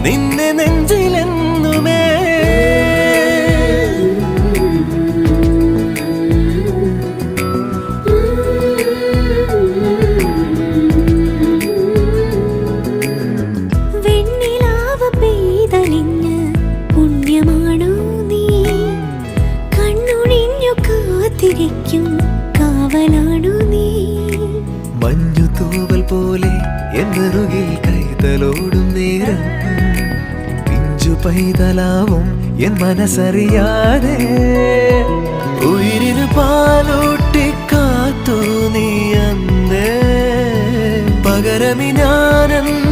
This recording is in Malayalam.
നിന്നെ നെഞ്ചിലെന്നുമേ. വെണ്ണിലാവ് പെയ്തലിഞ്ഞ് പുണ്യമാണോ നീ? കണ്ണുണിഞ്ഞു കാത്തിരിക്കും കാവലാണോ നീ? മഞ്ഞു തൂവൽ പോലെ എന്നറുകിൽ കൈതലോടും നേരം പിഞ്ചു പൈതലാവും എൻ മനസ്സറിയാതെ. ഉയിരിന് പാലൂട്ടി കാത്തു നീ അന്നേ, പകരമി ഞാനെന്ന്